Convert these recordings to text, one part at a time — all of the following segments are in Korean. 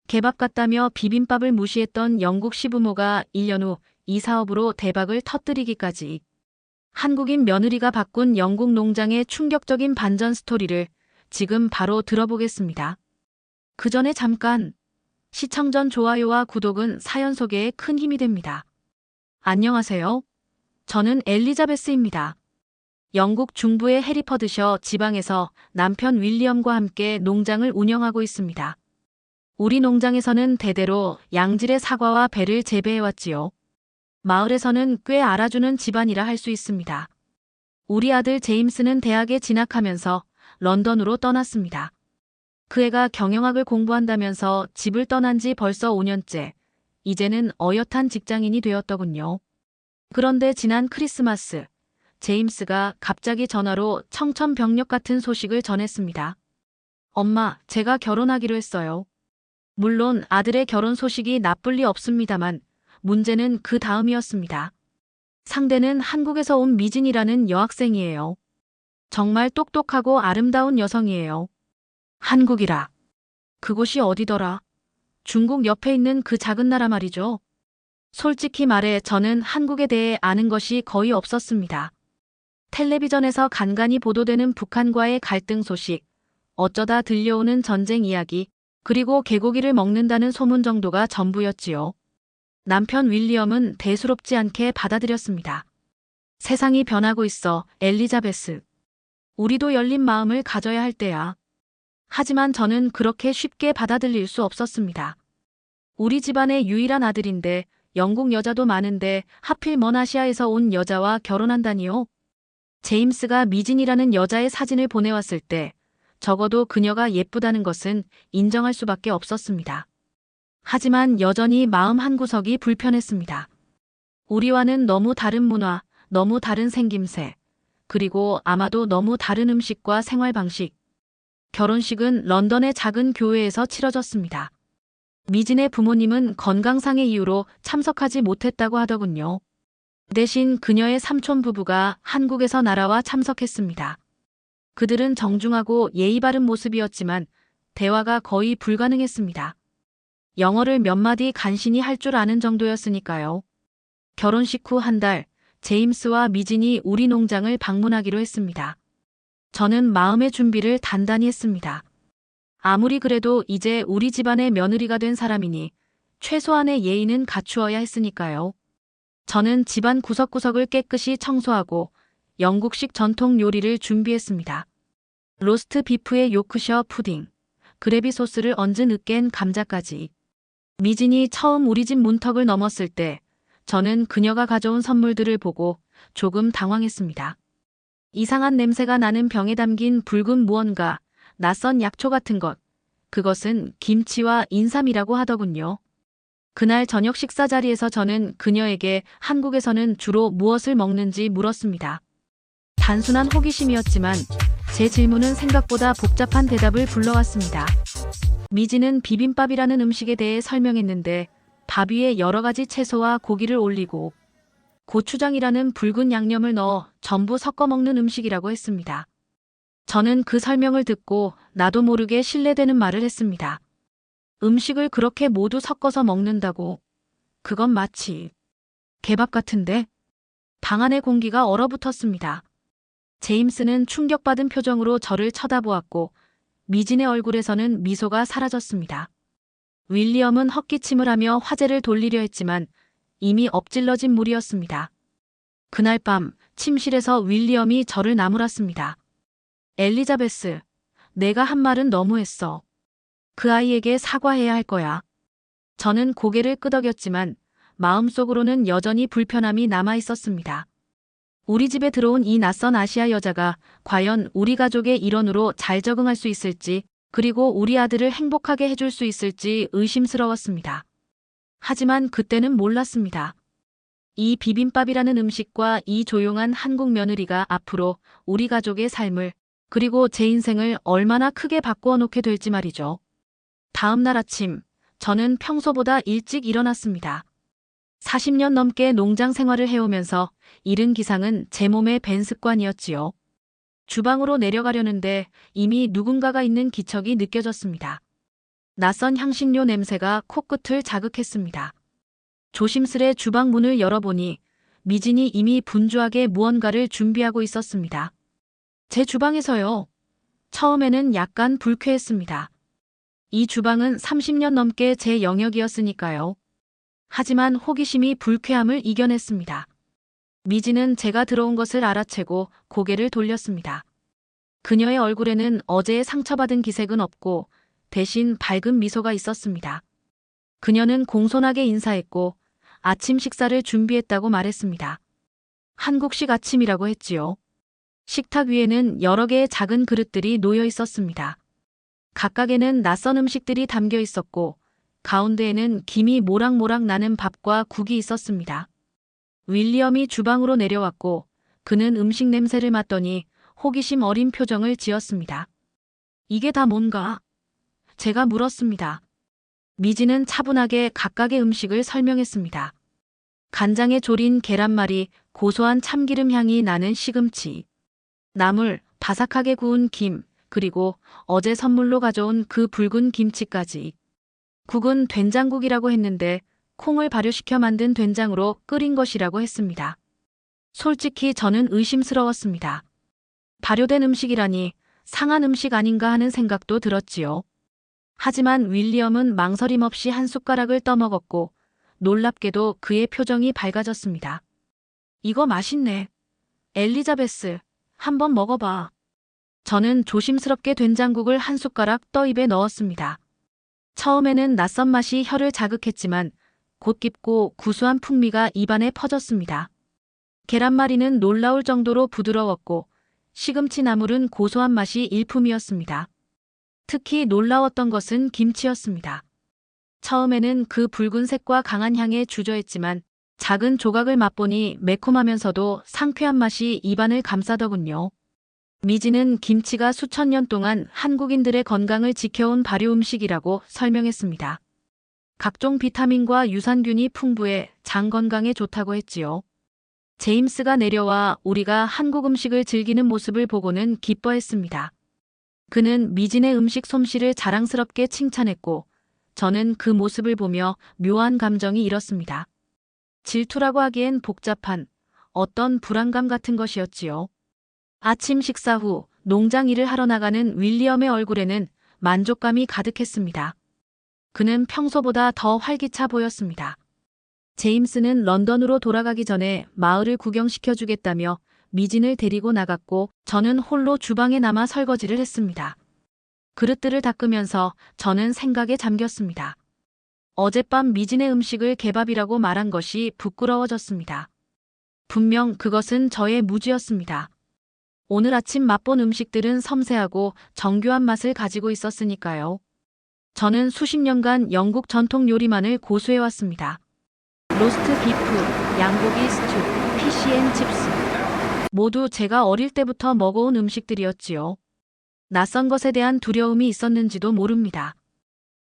개밥 같다며 비빔밥을 무시했던 영국 시부모가 1년 후 이 사업으로 대박을 터뜨리기까지. 한국인 며느리가 바꾼 영국 농장의 충격적인 반전 스토리를 지금 바로 들어보겠습니다. 그 전에 잠깐, 시청 전 좋아요와 구독은 사연 소개에 큰 힘이 됩니다. 안녕하세요. 저는 엘리자베스입니다. 영국 중부의 해리퍼드셔 지방에서 남편 윌리엄과 함께 농장을 운영하고 있습니다. 우리 농장에서는 대대로 양질의 사과와 배를 재배해왔지요. 마을에서는 꽤 알아주는 집안이라 할 수 있습니다. 우리 아들 제임스는 대학에 진학하면서 런던으로 떠났습니다. 그 애가 경영학을 공부한다면서 집을 떠난 지 벌써 5년째, 이제는 어엿한 직장인이 되었더군요. 그런데 지난 크리스마스, 제임스가 갑자기 전화로 청천벽력 같은 소식을 전했습니다. 엄마, 제가 결혼하기로 했어요. 물론 아들의 결혼 소식이 나쁠 리 없습니다만 문제는 그 다음이었습니다. 상대는 한국에서 온 미진이라는 여학생이에요. 정말 똑똑하고 아름다운 여성이에요. 한국이라. 그곳이 어디더라? 중국 옆에 있는 그 작은 나라 말이죠. 솔직히 말해 저는 한국에 대해 아는 것이 거의 없었습니다. 텔레비전에서 간간히 보도되는 북한과의 갈등 소식, 어쩌다 들려오는 전쟁 이야기, 그리고 개고기를 먹는다는 소문 정도가 전부였지요. 남편 윌리엄은 대수롭지 않게 받아들였습니다. 세상이 변하고 있어, 엘리자베스. 우리도 열린 마음을 가져야 할 때야. 하지만 저는 그렇게 쉽게 받아들일 수 없었습니다. 우리 집안의 유일한 아들인데 영국 여자도 많은데 하필 먼 아시아에서 온 여자와 결혼한다니요? 제임스가 미진이라는 여자의 사진을 보내왔을 때 적어도 그녀가 예쁘다는 것은 인정할 수밖에 없었습니다. 하지만 여전히 마음 한구석이 불편했습니다. 우리와는 너무 다른 문화, 너무 다른 생김새, 그리고 아마도 너무 다른 음식과 생활 방식. 결혼식은 런던의 작은 교회에서 치러졌습니다. 미진의 부모님은 건강상의 이유로 참석하지 못했다고 하더군요. 대신 그녀의 삼촌 부부가 한국에서 날아와 참석했습니다. 그들은 정중하고 예의 바른 모습이었지만 대화가 거의 불가능했습니다. 영어를 몇 마디 간신히 할 줄 아는 정도였으니까요. 결혼식 후 한 달, 제임스와 미진이 우리 농장을 방문하기로 했습니다. 저는 마음의 준비를 단단히 했습니다. 아무리 그래도 이제 우리 집안의 며느리가 된 사람이니 최소한의 예의는 갖추어야 했으니까요. 저는 집안 구석구석을 깨끗이 청소하고 영국식 전통 요리를 준비했습니다. 로스트 비프에 요크셔 푸딩, 그래비 소스를 얹은 으깬 감자까지. 미진이 처음 우리 집 문턱을 넘었을 때 저는 그녀가 가져온 선물들을 보고 조금 당황했습니다. 이상한 냄새가 나는 병에 담긴 붉은 무언가, 낯선 약초 같은 것. 그것은 김치와 인삼이라고 하더군요. 그날 저녁 식사 자리에서 저는 그녀에게 한국에서는 주로 무엇을 먹는지 물었습니다. 단순한 호기심이었지만 제 질문은 생각보다 복잡한 대답을 불러왔습니다. 미진은 비빔밥이라는 음식에 대해 설명했는데 밥 위에 여러 가지 채소와 고기를 올리고 고추장이라는 붉은 양념을 넣어 전부 섞어 먹는 음식이라고 했습니다. 저는 그 설명을 듣고 나도 모르게 실례되는 말을 했습니다. 음식을 그렇게 모두 섞어서 먹는다고? 그건 마치 개밥 같은데? 방 안의 공기가 얼어붙었습니다. 제임스는 충격받은 표정으로 저를 쳐다보았고 미진의 얼굴에서는 미소가 사라졌습니다. 윌리엄은 헛기침을 하며 화제를 돌리려 했지만 이미 엎질러진 물이었습니다. 그날 밤 침실에서 윌리엄이 저를 나무랐습니다. 엘리자베스, 내가 한 말은 너무했어. 그 아이에게 사과해야 할 거야. 저는 고개를 끄덕였지만 마음속으로는 여전히 불편함이 남아 있었습니다. 우리 집에 들어온 이 낯선 아시아 여자가 과연 우리 가족의 일원으로 잘 적응할 수 있을지, 그리고 우리 아들을 행복하게 해줄 수 있을지 의심스러웠습니다. 하지만 그때는 몰랐습니다. 이 비빔밥이라는 음식과 이 조용한 한국 며느리가 앞으로 우리 가족의 삶을, 그리고 제 인생을 얼마나 크게 바꾸어 놓게 될지 말이죠. 다음 날 아침, 저는 평소보다 일찍 일어났습니다. 40년 넘게 농장 생활을 해오면서 이른 기상은 제 몸의 밴 습관이었지요. 주방으로 내려가려는데 이미 누군가가 있는 기척이 느껴졌습니다. 낯선 향신료 냄새가 코끝을 자극했습니다. 조심스레 주방 문을 열어보니 미진이 이미 분주하게 무언가를 준비하고 있었습니다. 제 주방에서요. 처음에는 약간 불쾌했습니다. 이 주방은 30년 넘게 제 영역이었으니까요. 하지만 호기심이 불쾌함을 이겨냈습니다. 미진은 제가 들어온 것을 알아채고 고개를 돌렸습니다. 그녀의 얼굴에는 어제의 상처받은 기색은 없고 대신 밝은 미소가 있었습니다. 그녀는 공손하게 인사했고 아침 식사를 준비했다고 말했습니다. 한국식 아침이라고 했지요. 식탁 위에는 여러 개의 작은 그릇들이 놓여 있었습니다. 각각에는 낯선 음식들이 담겨 있었고 가운데에는 김이 모락모락 나는 밥과 국이 있었습니다. 윌리엄이 주방으로 내려왔고 그는 음식 냄새를 맡더니 호기심 어린 표정을 지었습니다. 이게 다 뭔가? 제가 물었습니다. 미지는 차분하게 각각의 음식을 설명했습니다. 간장에 졸인 계란말이, 고소한 참기름 향이 나는 시금치, 나물, 바삭하게 구운 김, 그리고 어제 선물로 가져온 그 붉은 김치까지. 국은 된장국이라고 했는데 콩을 발효시켜 만든 된장으로 끓인 것이라고 했습니다. 솔직히 저는 의심스러웠습니다. 발효된 음식이라니 상한 음식 아닌가 하는 생각도 들었지요. 하지만 윌리엄은 망설임 없이 한 숟가락을 떠먹었고 놀랍게도 그의 표정이 밝아졌습니다. 이거 맛있네. 엘리자베스, 한번 먹어봐. 저는 조심스럽게 된장국을 한 숟가락 떠 입에 넣었습니다. 처음에는 낯선 맛이 혀를 자극했지만 곧 깊고 구수한 풍미가 입안에 퍼졌습니다. 계란말이는 놀라울 정도로 부드러웠고 시금치 나물은 고소한 맛이 일품이었습니다. 특히 놀라웠던 것은 김치였습니다. 처음에는 그 붉은색과 강한 향에 주저했지만 작은 조각을 맛보니 매콤하면서도 상쾌한 맛이 입안을 감싸더군요. 미지는 김치가 수천 년 동안 한국인들의 건강을 지켜온 발효 음식이라고 설명했습니다. 각종 비타민과 유산균이 풍부해 장 건강에 좋다고 했지요. 제임스가 내려와 우리가 한국 음식을 즐기는 모습을 보고는 기뻐했습니다. 그는 미진의 음식 솜씨를 자랑스럽게 칭찬했고 저는 그 모습을 보며 묘한 감정이 일었습니다. 질투라고 하기엔 복잡한 어떤 불안감 같은 것이었지요. 아침 식사 후 농장 일을 하러 나가는 윌리엄의 얼굴에는 만족감이 가득했습니다. 그는 평소보다 더 활기차 보였습니다. 제임스는 런던으로 돌아가기 전에 마을을 구경시켜주겠다며 미진을 데리고 나갔고 저는 홀로 주방에 남아 설거지를 했습니다. 그릇들을 닦으면서 저는 생각에 잠겼습니다. 어젯밤 미진의 음식을 개밥이라고 말한 것이 부끄러워졌습니다. 분명 그것은 저의 무지였습니다. 오늘 아침 맛본 음식들은 섬세하고 정교한 맛을 가지고 있었으니까요. 저는 수십 년간 영국 전통 요리만을 고수해왔습니다. 로스트 비프, 양고기 스튜, 피시앤칩스. 모두 제가 어릴 때부터 먹어온 음식들이었지요. 낯선 것에 대한 두려움이 있었는지도 모릅니다.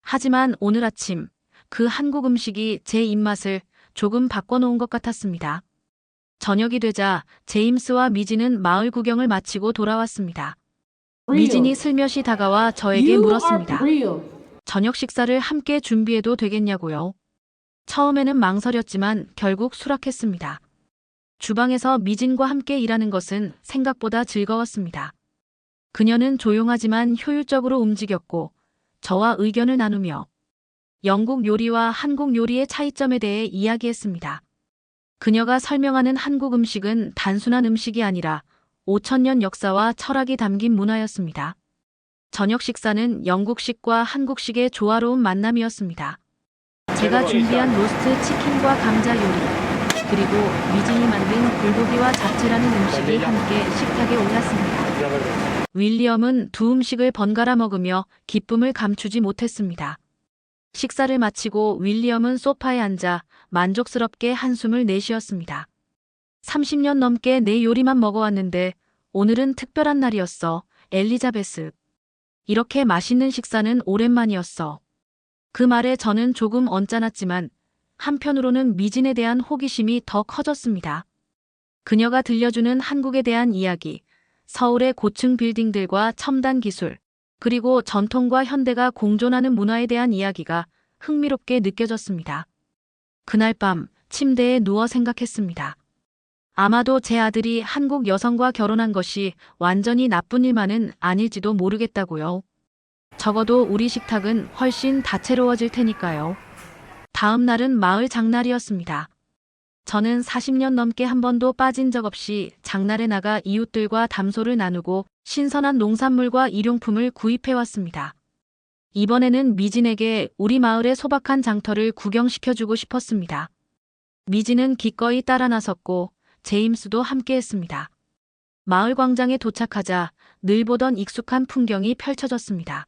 하지만 오늘 아침 그 한국 음식이 제 입맛을 조금 바꿔놓은 것 같았습니다. 저녁이 되자 제임스와 미진은 마을 구경을 마치고 돌아왔습니다. 미진이 슬며시 다가와 저에게 물었습니다. 저녁 식사를 함께 준비해도 되겠냐고요. 처음에는 망설였지만 결국 수락했습니다. 주방에서 미진과 함께 일하는 것은 생각보다 즐거웠습니다. 그녀는 조용하지만 효율적으로 움직였고 저와 의견을 나누며 영국 요리와 한국 요리의 차이점에 대해 이야기했습니다. 그녀가 설명하는 한국 음식은 단순한 음식이 아니라 5,000년 역사와 철학이 담긴 문화였습니다. 저녁 식사는 영국식과 한국식의 조화로운 만남이었습니다. 제가 준비한 로스트 치킨과 감자 요리, 그리고 미진이 만든 불고기와 잡채라는 음식이 함께 식탁에 올랐습니다. 윌리엄은 두 음식을 번갈아 먹으며 기쁨을 감추지 못했습니다. 식사를 마치고 윌리엄은 소파에 앉아 만족스럽게 한숨을 내쉬었습니다. 30년 넘게 내 요리만 먹어왔는데 오늘은 특별한 날이었어, 엘리자베스. 이렇게 맛있는 식사는 오랜만이었어. 그 말에 저는 조금 언짢았지만 한편으로는 미진에 대한 호기심이 더 커졌습니다. 그녀가 들려주는 한국에 대한 이야기, 서울의 고층 빌딩들과 첨단 기술, 그리고 전통과 현대가 공존하는 문화에 대한 이야기가 흥미롭게 느껴졌습니다. 그날 밤 침대에 누워 생각했습니다. 아마도 제 아들이 한국 여성과 결혼한 것이 완전히 나쁜 일만은 아닐지도 모르겠다고요. 적어도 우리 식탁은 훨씬 다채로워질 테니까요. 다음 날은 마을 장날이었습니다. 저는 40년 넘게 한 번도 빠진 적 없이 장날에 나가 이웃들과 담소를 나누고 신선한 농산물과 일용품을 구입해왔습니다. 이번에는 미진에게 우리 마을의 소박한 장터를 구경시켜주고 싶었습니다. 미진은 기꺼이 따라 나섰고 제임스도 함께했습니다. 마을 광장에 도착하자 늘 보던 익숙한 풍경이 펼쳐졌습니다.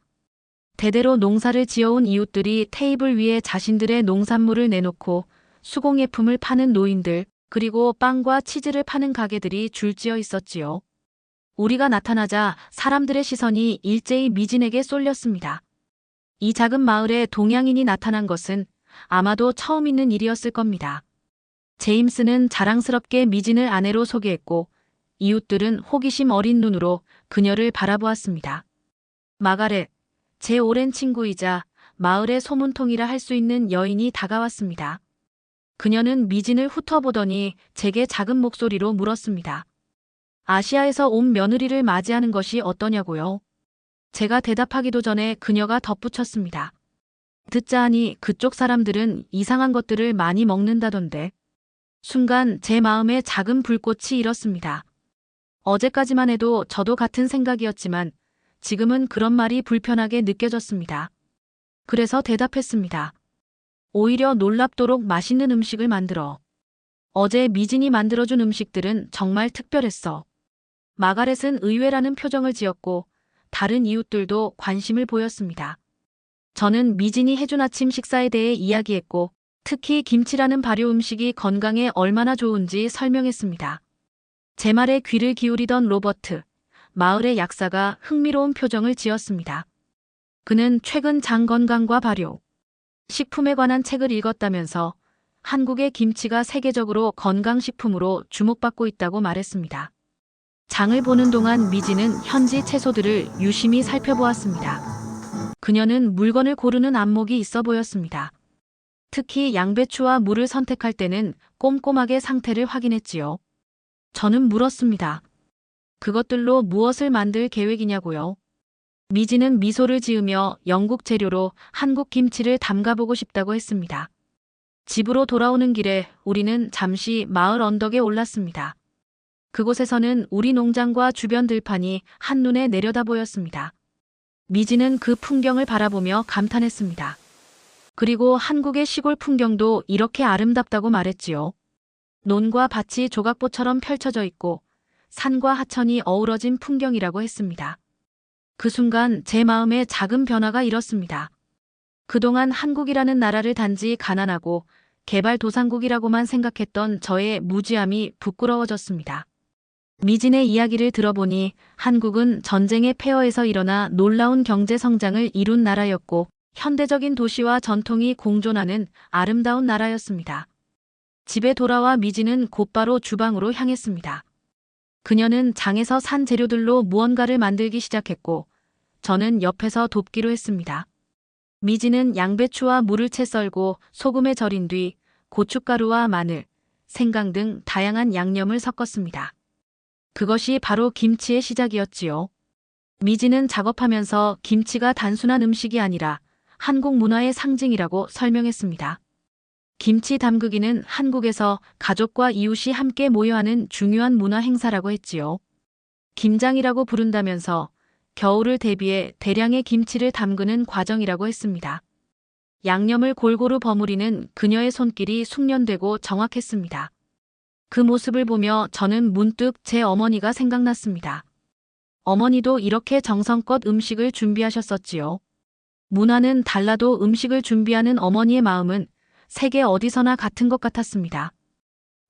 대대로 농사를 지어온 이웃들이 테이블 위에 자신들의 농산물을 내놓고 수공예품을 파는 노인들, 그리고 빵과 치즈를 파는 가게들이 줄지어 있었지요. 우리가 나타나자 사람들의 시선이 일제히 미진에게 쏠렸습니다. 이 작은 마을에 동양인이 나타난 것은 아마도 처음 있는 일이었을 겁니다. 제임스는 자랑스럽게 미진을 아내로 소개했고 이웃들은 호기심 어린 눈으로 그녀를 바라보았습니다. 마가렛, 제 오랜 친구이자 마을의 소문통이라 할 수 있는 여인이 다가왔습니다. 그녀는 미진을 훑어보더니 제게 작은 목소리로 물었습니다. 아시아에서 온 며느리를 맞이하는 것이 어떠냐고요? 제가 대답하기도 전에 그녀가 덧붙였습니다. 듣자 하니 그쪽 사람들은 이상한 것들을 많이 먹는다던데. 순간 제 마음에 작은 불꽃이 일었습니다. 어제까지만 해도 저도 같은 생각이었지만 지금은 그런 말이 불편하게 느껴졌습니다. 그래서 대답했습니다. 오히려 놀랍도록 맛있는 음식을 만들어. 어제 미진이 만들어준 음식들은 정말 특별했어. 마가렛은 의외라는 표정을 지었고 다른 이웃들도 관심을 보였습니다. 저는 미진이 해준 아침 식사에 대해 이야기했고 특히 김치라는 발효 음식이 건강에 얼마나 좋은지 설명했습니다. 제 말에 귀를 기울이던 로버트, 마을의 약사가 흥미로운 표정을 지었습니다. 그는 최근 장 건강과 발효, 식품에 관한 책을 읽었다면서 한국의 김치가 세계적으로 건강식품으로 주목받고 있다고 말했습니다. 장을 보는 동안 미진은 현지 채소들을 유심히 살펴보았습니다. 그녀는 물건을 고르는 안목이 있어 보였습니다. 특히 양배추와 물을 선택할 때는 꼼꼼하게 상태를 확인했지요. 저는 물었습니다. 그것들로 무엇을 만들 계획이냐고요? 미진은 미소를 지으며 영국 재료로 한국 김치를 담가보고 싶다고 했습니다. 집으로 돌아오는 길에 우리는 잠시 마을 언덕에 올랐습니다. 그곳에서는 우리 농장과 주변 들판이 한눈에 내려다 보였습니다. 미진은 그 풍경을 바라보며 감탄했습니다. 그리고 한국의 시골 풍경도 이렇게 아름답다고 말했지요. 논과 밭이 조각보처럼 펼쳐져 있고 산과 하천이 어우러진 풍경이라고 했습니다. 그 순간 제 마음에 작은 변화가 일었습니다. 그동안 한국이라는 나라를 단지 가난하고 개발도상국이라고만 생각했던 저의 무지함이 부끄러워졌습니다. 미진의 이야기를 들어보니 한국은 전쟁의 폐허에서 일어나 놀라운 경제 성장을 이룬 나라였고 현대적인 도시와 전통이 공존하는 아름다운 나라였습니다. 집에 돌아와 미진은 곧바로 주방으로 향했습니다. 그녀는 장에서 산 재료들로 무언가를 만들기 시작했고 저는 옆에서 돕기로 했습니다. 미진은 양배추와 물을 채 썰고 소금에 절인 뒤 고춧가루와 마늘, 생강 등 다양한 양념을 섞었습니다. 그것이 바로 김치의 시작이었지요. 미진은 작업하면서 김치가 단순한 음식이 아니라 한국 문화의 상징이라고 설명했습니다. 김치 담그기는 한국에서 가족과 이웃이 함께 모여하는 중요한 문화 행사라고 했지요. 김장이라고 부른다면서 겨울을 대비해 대량의 김치를 담그는 과정이라고 했습니다. 양념을 골고루 버무리는 그녀의 손길이 숙련되고 정확했습니다. 그 모습을 보며 저는 문득 제 어머니가 생각났습니다. 어머니도 이렇게 정성껏 음식을 준비하셨었지요. 문화는 달라도 음식을 준비하는 어머니의 마음은 세계 어디서나 같은 것 같았습니다.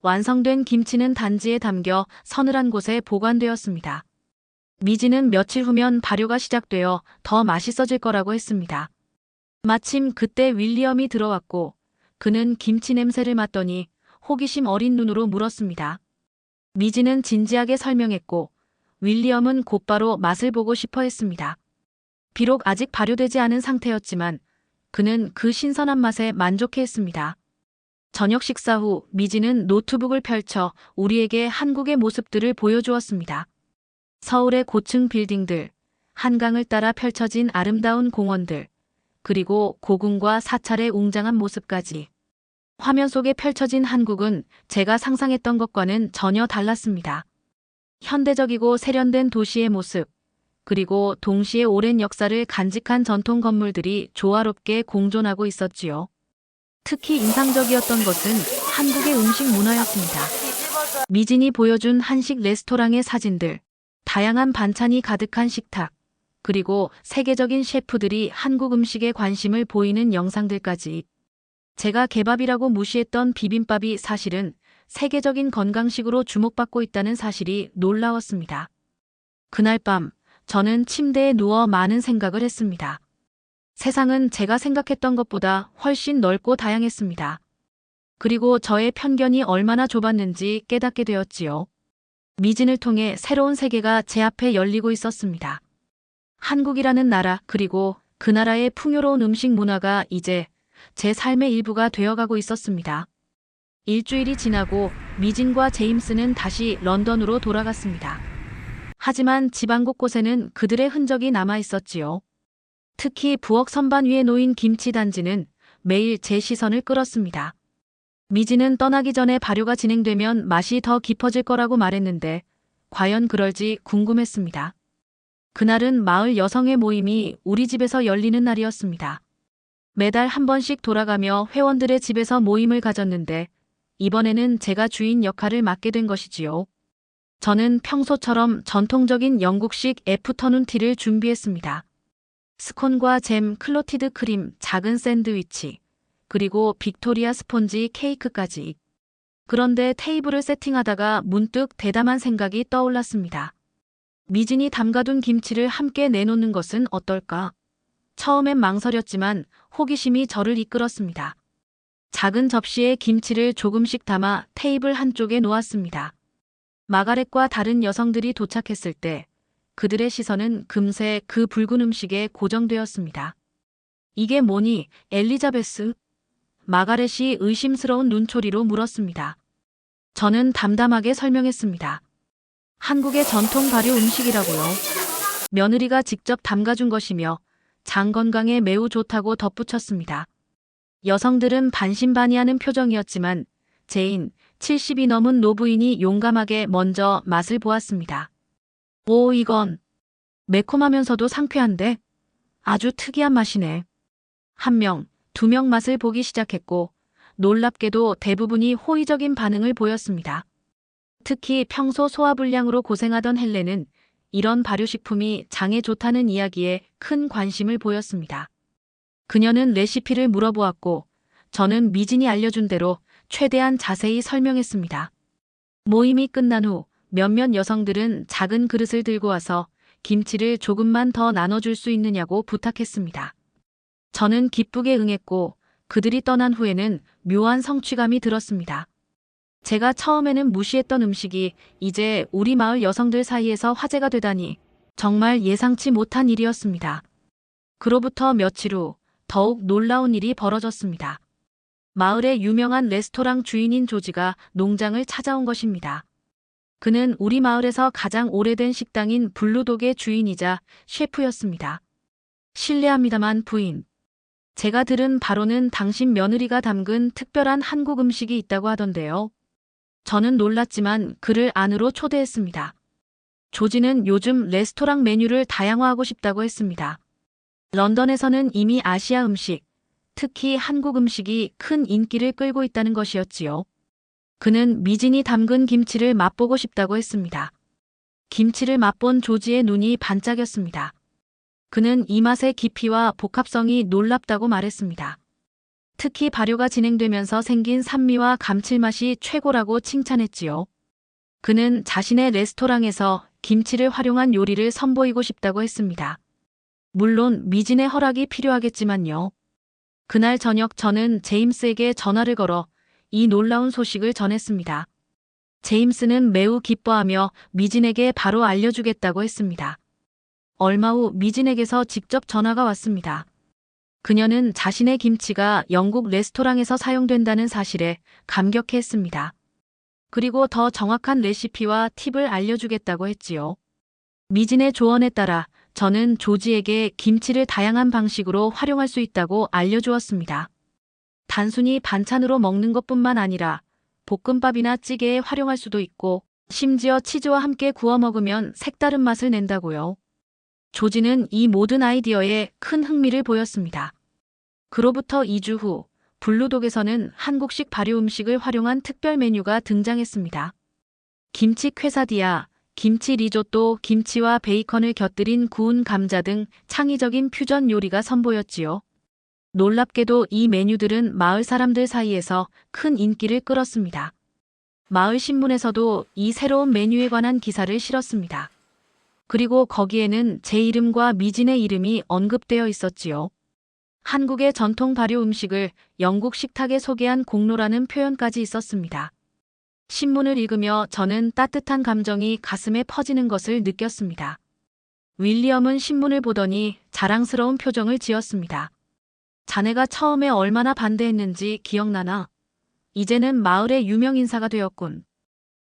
완성된 김치는 단지에 담겨 서늘한 곳에 보관되었습니다. 미진은 며칠 후면 발효가 시작되어 더 맛있어질 거라고 했습니다. 마침 그때 윌리엄이 들어왔고 그는 김치 냄새를 맡더니 호기심 어린 눈으로 물었습니다. 미진은 진지하게 설명했고 윌리엄은 곧바로 맛을 보고 싶어 했습니다. 비록 아직 발효되지 않은 상태였지만 그는 그 신선한 맛에 만족해했습니다. 저녁 식사 후 미진은 노트북을 펼쳐 우리에게 한국의 모습들을 보여주었습니다. 서울의 고층 빌딩들, 한강을 따라 펼쳐진 아름다운 공원들, 그리고 고궁과 사찰의 웅장한 모습까지. 화면 속에 펼쳐진 한국은 제가 상상했던 것과는 전혀 달랐습니다. 현대적이고 세련된 도시의 모습, 그리고 동시에 오랜 역사를 간직한 전통 건물들이 조화롭게 공존하고 있었지요. 특히 인상적이었던 것은 한국의 음식 문화였습니다. 미진이 보여준 한식 레스토랑의 사진들, 다양한 반찬이 가득한 식탁, 그리고 세계적인 셰프들이 한국 음식에 관심을 보이는 영상들까지. 제가 개밥이라고 무시했던 비빔밥이 사실은 세계적인 건강식으로 주목받고 있다는 사실이 놀라웠습니다. 그날 밤, 저는 침대에 누워 많은 생각을 했습니다. 세상은 제가 생각했던 것보다 훨씬 넓고 다양했습니다. 그리고 저의 편견이 얼마나 좁았는지 깨닫게 되었지요. 미진을 통해 새로운 세계가 제 앞에 열리고 있었습니다. 한국이라는 나라, 그리고 그 나라의 풍요로운 음식 문화가 이제 제 삶의 일부가 되어가고 있었습니다. 일주일이 지나고 미진과 제임스는 다시 런던으로 돌아갔습니다. 하지만 집안 곳곳에는 그들의 흔적이 남아 있었지요. 특히 부엌 선반 위에 놓인 김치 단지는 매일 제 시선을 끌었습니다. 미진은 떠나기 전에 발효가 진행되면 맛이 더 깊어질 거라고 말했는데 과연 그럴지 궁금했습니다. 그날은 마을 여성의 모임이 우리 집에서 열리는 날이었습니다. 매달 한 번씩 돌아가며 회원들의 집에서 모임을 가졌는데 이번에는 제가 주인 역할을 맡게 된 것이지요. 저는 평소처럼 전통적인 영국식 애프터눈 티를 준비했습니다. 스콘과 잼, 클로티드 크림, 작은 샌드위치, 그리고 빅토리아 스폰지 케이크까지. 그런데 테이블을 세팅하다가 문득 대담한 생각이 떠올랐습니다. 미진이 담가둔 김치를 함께 내놓는 것은 어떨까? 처음엔 망설였지만 호기심이 저를 이끌었습니다. 작은 접시에 김치를 조금씩 담아 테이블 한쪽에 놓았습니다. 마가렛과 다른 여성들이 도착했을 때 그들의 시선은 금세 그 붉은 음식에 고정되었습니다. 이게 뭐니, 엘리자베스? 마가렛이 의심스러운 눈초리로 물었습니다. 저는 담담하게 설명했습니다. 한국의 전통 발효 음식이라고요. 며느리가 직접 담가준 것이며 장 건강에 매우 좋다고 덧붙였습니다. 여성들은 반신반의하는 표정이었지만 제인, 70이 넘은 노부인이 용감하게 먼저 맛을 보았습니다. 오, 이건 매콤하면서도 상쾌한데 아주 특이한 맛이네. 한 명, 두 명 맛을 보기 시작했고 놀랍게도 대부분이 호의적인 반응을 보였습니다. 특히 평소 소화불량으로 고생하던 헬렌은 이런 발효식품이 장에 좋다는 이야기에 큰 관심을 보였습니다. 그녀는 레시피를 물어보았고 저는 미진이 알려준 대로 최대한 자세히 설명했습니다. 모임이 끝난 후 몇몇 여성들은 작은 그릇을 들고 와서 김치를 조금만 더 나눠줄 수 있느냐고 부탁했습니다. 저는 기쁘게 응했고 그들이 떠난 후에는 묘한 성취감이 들었습니다. 제가 처음에는 무시했던 음식이 이제 우리 마을 여성들 사이에서 화제가 되다니 정말 예상치 못한 일이었습니다. 그로부터 며칠 후 더욱 놀라운 일이 벌어졌습니다. 마을의 유명한 레스토랑 주인인 조지가 농장을 찾아온 것입니다. 그는 우리 마을에서 가장 오래된 식당인 블루독의 주인이자 셰프였습니다. 실례합니다만 부인. 제가 들은 바로는 당신 며느리가 담근 특별한 한국 음식이 있다고 하던데요. 저는 놀랐지만 그를 안으로 초대했습니다. 조지는 요즘 레스토랑 메뉴를 다양화하고 싶다고 했습니다. 런던에서는 이미 아시아 음식, 특히 한국 음식이 큰 인기를 끌고 있다는 것이었지요. 그는 미진이 담근 김치를 맛보고 싶다고 했습니다. 김치를 맛본 조지의 눈이 반짝였습니다. 그는 이 맛의 깊이와 복합성이 놀랍다고 말했습니다. 특히 발효가 진행되면서 생긴 산미와 감칠맛이 최고라고 칭찬했지요. 그는 자신의 레스토랑에서 김치를 활용한 요리를 선보이고 싶다고 했습니다. 물론 미진의 허락이 필요하겠지만요. 그날 저녁 저는 제임스에게 전화를 걸어 이 놀라운 소식을 전했습니다. 제임스는 매우 기뻐하며 미진에게 바로 알려주겠다고 했습니다. 얼마 후 미진에게서 직접 전화가 왔습니다. 그녀는 자신의 김치가 영국 레스토랑에서 사용된다는 사실에 감격해했습니다. 그리고 더 정확한 레시피와 팁을 알려주겠다고 했지요. 미진의 조언에 따라 저는 조지에게 김치를 다양한 방식으로 활용할 수 있다고 알려주었습니다. 단순히 반찬으로 먹는 것뿐만 아니라 볶음밥이나 찌개에 활용할 수도 있고 심지어 치즈와 함께 구워 먹으면 색다른 맛을 낸다고요. 조지는 이 모든 아이디어에 큰 흥미를 보였습니다. 그로부터 2주 후 블루독에서는 한국식 발효 음식을 활용한 특별 메뉴가 등장했습니다. 김치 퀘사디아, 김치 리조또, 김치와 베이컨을 곁들인 구운 감자 등 창의적인 퓨전 요리가 선보였지요. 놀랍게도 이 메뉴들은 마을 사람들 사이에서 큰 인기를 끌었습니다. 마을 신문에서도 이 새로운 메뉴에 관한 기사를 실었습니다. 그리고 거기에는 제 이름과 미진의 이름이 언급되어 있었지요. 한국의 전통 발효 음식을 영국 식탁에 소개한 공로라는 표현까지 있었습니다. 신문을 읽으며 저는 따뜻한 감정이 가슴에 퍼지는 것을 느꼈습니다. 윌리엄은 신문을 보더니 자랑스러운 표정을 지었습니다. 자네가 처음에 얼마나 반대했는지 기억나나? 이제는 마을의 유명 인사가 되었군.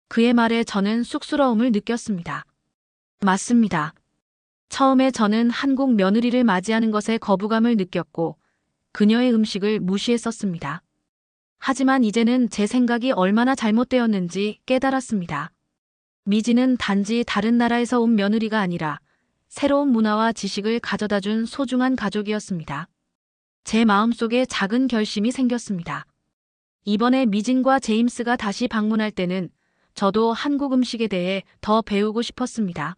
그의 말에 저는 쑥스러움을 느꼈습니다. 맞습니다. 처음에 저는 한국 며느리를 맞이하는 것에 거부감을 느꼈고 그녀의 음식을 무시했었습니다. 하지만 이제는 제 생각이 얼마나 잘못되었는지 깨달았습니다. 미지는 단지 다른 나라에서 온 며느리가 아니라 새로운 문화와 지식을 가져다준 소중한 가족이었습니다. 제 마음속에 작은 결심이 생겼습니다. 이번에 미진과 제임스가 다시 방문할 때는 저도 한국 음식에 대해 더 배우고 싶었습니다.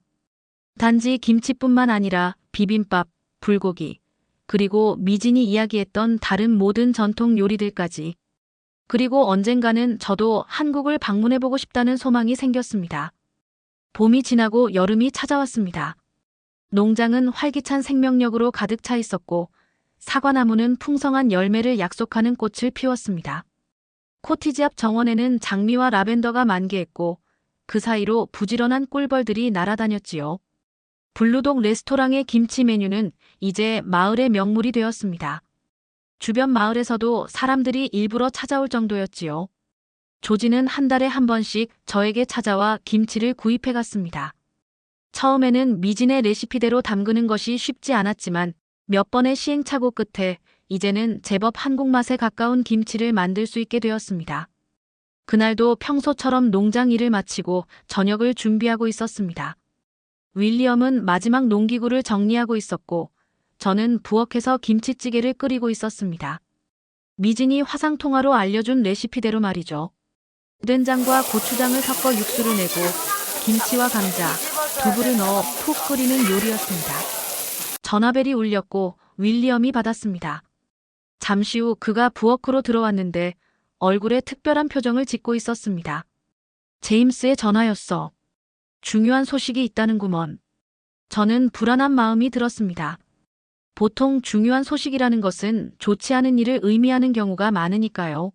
단지 김치뿐만 아니라 비빔밥, 불고기, 그리고 미진이 이야기했던 다른 모든 전통 요리들까지. 그리고 언젠가는 저도 한국을 방문해보고 싶다는 소망이 생겼습니다. 봄이 지나고 여름이 찾아왔습니다. 농장은 활기찬 생명력으로 가득 차 있었고 사과나무는 풍성한 열매를 약속하는 꽃을 피웠습니다. 코티지 앞 정원에는 장미와 라벤더가 만개했고 그 사이로 부지런한 꿀벌들이 날아다녔지요. 블루독 레스토랑의 김치 메뉴는 이제 마을의 명물이 되었습니다. 주변 마을에서도 사람들이 일부러 찾아올 정도였지요. 조지는 한 달에 한 번씩 저에게 찾아와 김치를 구입해 갔습니다. 처음에는 미진의 레시피대로 담그는 것이 쉽지 않았지만 몇 번의 시행착오 끝에 이제는 제법 한국 맛에 가까운 김치를 만들 수 있게 되었습니다. 그날도 평소처럼 농장 일을 마치고 저녁을 준비하고 있었습니다. 윌리엄은 마지막 농기구를 정리하고 있었고 저는 부엌에서 김치찌개를 끓이고 있었습니다. 미진이 화상통화로 알려준 레시피대로 말이죠. 된장과 고추장을 섞어 육수를 내고 김치와 감자, 두부를 넣어 푹 끓이는 요리였습니다. 전화벨이 울렸고 윌리엄이 받았습니다. 잠시 후 그가 부엌으로 들어왔는데 얼굴에 특별한 표정을 짓고 있었습니다. 제임스의 전화였어. 중요한 소식이 있다는구먼. 저는 불안한 마음이 들었습니다. 보통 중요한 소식이라는 것은 좋지 않은 일을 의미하는 경우가 많으니까요.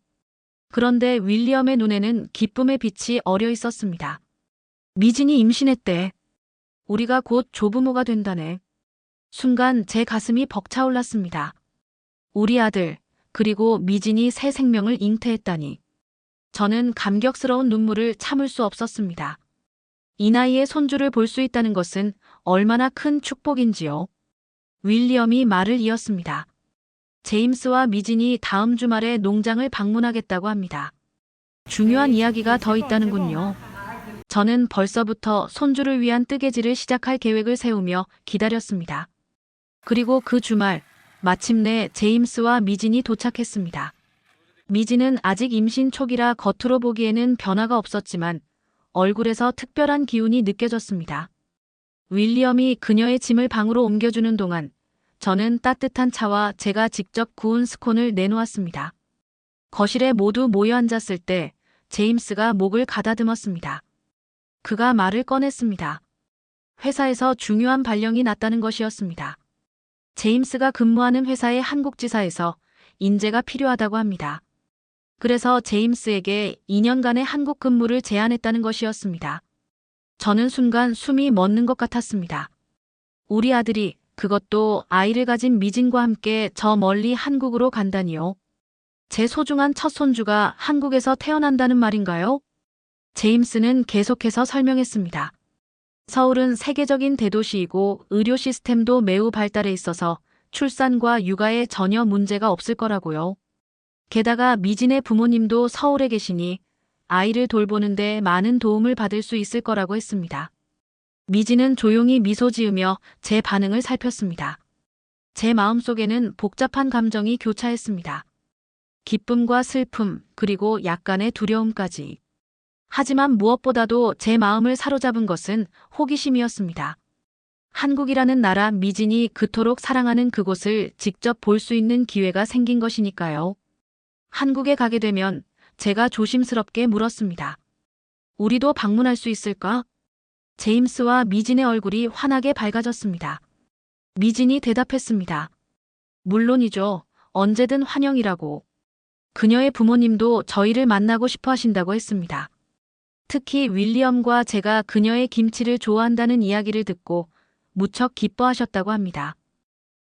그런데 윌리엄의 눈에는 기쁨의 빛이 어려 있었습니다. 미진이 임신했대. 우리가 곧 조부모가 된다네. 순간 제 가슴이 벅차올랐습니다. 우리 아들, 그리고 미진이 새 생명을 잉태했다니. 저는 감격스러운 눈물을 참을 수 없었습니다. 이 나이에 손주를 볼 수 있다는 것은 얼마나 큰 축복인지요. 윌리엄이 말을 이었습니다. 제임스와 미진이 다음 주말에 농장을 방문하겠다고 합니다. 중요한 이야기가 더 있다는군요. 저는 벌써부터 손주를 위한 뜨개질을 시작할 계획을 세우며 기다렸습니다. 그리고 그 주말, 마침내 제임스와 미진이 도착했습니다. 미진은 아직 임신 초기라 겉으로 보기에는 변화가 없었지만 얼굴에서 특별한 기운이 느껴졌습니다. 윌리엄이 그녀의 짐을 방으로 옮겨주는 동안 저는 따뜻한 차와 제가 직접 구운 스콘을 내놓았습니다. 거실에 모두 모여 앉았을 때 제임스가 목을 가다듬었습니다. 그가 말을 꺼냈습니다. 회사에서 중요한 발령이 났다는 것이었습니다. 제임스가 근무하는 회사의 한국 지사에서 인재가 필요하다고 합니다. 그래서 제임스에게 2년간의 한국 근무를 제안했다는 것이었습니다. 저는 순간 숨이 멎는 것 같았습니다. 우리 아들이, 그것도 아이를 가진 미진과 함께 저 멀리 한국으로 간다니요. 제 소중한 첫 손주가 한국에서 태어난다는 말인가요? 제임스는 계속해서 설명했습니다. 서울은 세계적인 대도시이고 의료 시스템도 매우 발달해 있어서 출산과 육아에 전혀 문제가 없을 거라고요. 게다가 미진의 부모님도 서울에 계시니 아이를 돌보는데 많은 도움을 받을 수 있을 거라고 했습니다. 미진은 조용히 미소 지으며 제 반응을 살폈습니다. 제 마음속에는 복잡한 감정이 교차했습니다. 기쁨과 슬픔, 그리고 약간의 두려움까지. 하지만 무엇보다도 제 마음을 사로잡은 것은 호기심이었습니다. 한국이라는 나라, 미진이 그토록 사랑하는 그곳을 직접 볼 수 있는 기회가 생긴 것이니까요. 한국에 가게 되면 제가 조심스럽게 물었습니다. 우리도 방문할 수 있을까? 제임스와 미진의 얼굴이 환하게 밝아졌습니다. 미진이 대답했습니다. 물론이죠. 언제든 환영이라고. 그녀의 부모님도 저희를 만나고 싶어 하신다고 했습니다. 특히 윌리엄과 제가 그녀의 김치를 좋아한다는 이야기를 듣고 무척 기뻐하셨다고 합니다.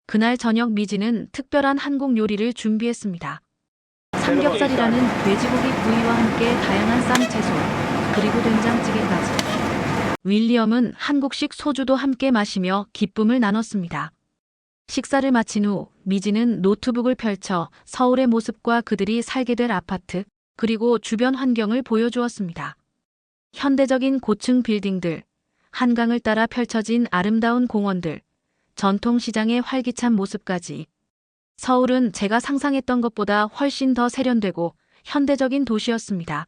그날 저녁 미진은 특별한 한국 요리를 준비했습니다. 삼겹살이라는 돼지고기 구이와 함께 다양한 쌈채소, 그리고 된장찌개까지. 윌리엄은 한국식 소주도 함께 마시며 기쁨을 나눴습니다. 식사를 마친 후 미진은 노트북을 펼쳐 서울의 모습과 그들이 살게 될 아파트, 그리고 주변 환경을 보여주었습니다. 현대적인 고층 빌딩들, 한강을 따라 펼쳐진 아름다운 공원들, 전통시장의 활기찬 모습까지. 서울은 제가 상상했던 것보다 훨씬 더 세련되고 현대적인 도시였습니다.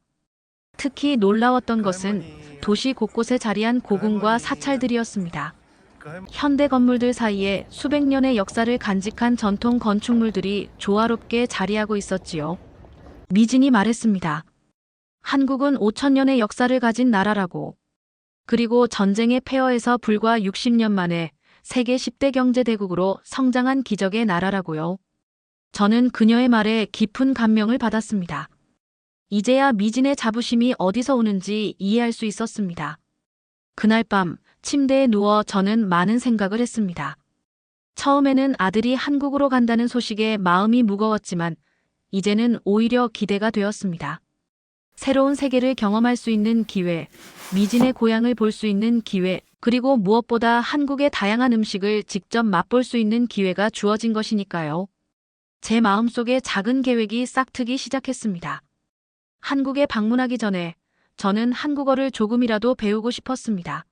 특히 놀라웠던 것은 도시 곳곳에 자리한 고궁과 사찰들이었습니다. 현대 건물들 사이에 수백 년의 역사를 간직한 전통 건축물들이 조화롭게 자리하고 있었지요. 미진이 말했습니다. 한국은 5,000년의 역사를 가진 나라라고. 그리고 전쟁의 폐허에서 불과 60년 만에 세계 10대 경제대국으로 성장한 기적의 나라라고요. 저는 그녀의 말에 깊은 감명을 받았습니다. 이제야 미진의 자부심이 어디서 오는지 이해할 수 있었습니다. 그날 밤 침대에 누워 저는 많은 생각을 했습니다. 처음에는 아들이 한국으로 간다는 소식에 마음이 무거웠지만 이제는 오히려 기대가 되었습니다. 새로운 세계를 경험할 수 있는 기회, 미진의 고향을 볼 수 있는 기회, 그리고 무엇보다 한국의 다양한 음식을 직접 맛볼 수 있는 기회가 주어진 것이니까요. 제 마음속에 작은 계획이 싹트기 시작했습니다. 한국에 방문하기 전에 저는 한국어를 조금이라도 배우고 싶었습니다.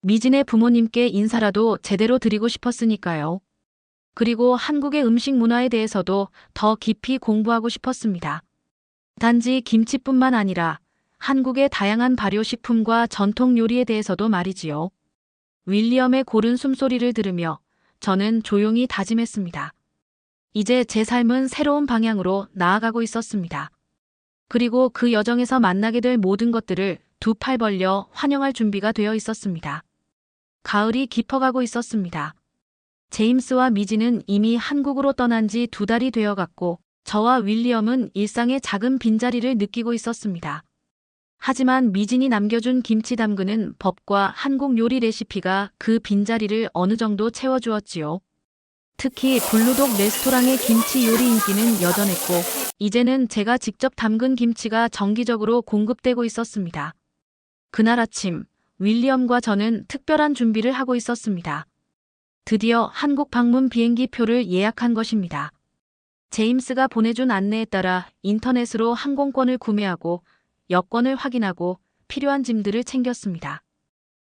미진의 부모님께 인사라도 제대로 드리고 싶었으니까요. 그리고 한국의 음식 문화에 대해서도 더 깊이 공부하고 싶었습니다. 단지 김치뿐만 아니라 한국의 다양한 발효식품과 전통 요리에 대해서도 말이지요. 윌리엄의 고른 숨소리를 들으며 저는 조용히 다짐했습니다. 이제 제 삶은 새로운 방향으로 나아가고 있었습니다. 그리고 그 여정에서 만나게 될 모든 것들을 두 팔 벌려 환영할 준비가 되어 있었습니다. 가을이 깊어가고 있었습니다. 제임스와 미진은 이미 한국으로 떠난 지 2달이 되어갔고 저와 윌리엄은 일상의 작은 빈자리를 느끼고 있었습니다. 하지만 미진이 남겨준 김치 담그는 법과 한국 요리 레시피가 그 빈자리를 어느 정도 채워주었지요. 특히 블루독 레스토랑의 김치 요리 인기는 여전했고 이제는 제가 직접 담근 김치가 정기적으로 공급되고 있었습니다. 그날 아침 윌리엄과 저는 특별한 준비를 하고 있었습니다. 드디어 한국 방문 비행기 표를 예약한 것입니다. 제임스가 보내준 안내에 따라 인터넷으로 항공권을 구매하고 여권을 확인하고 필요한 짐들을 챙겼습니다.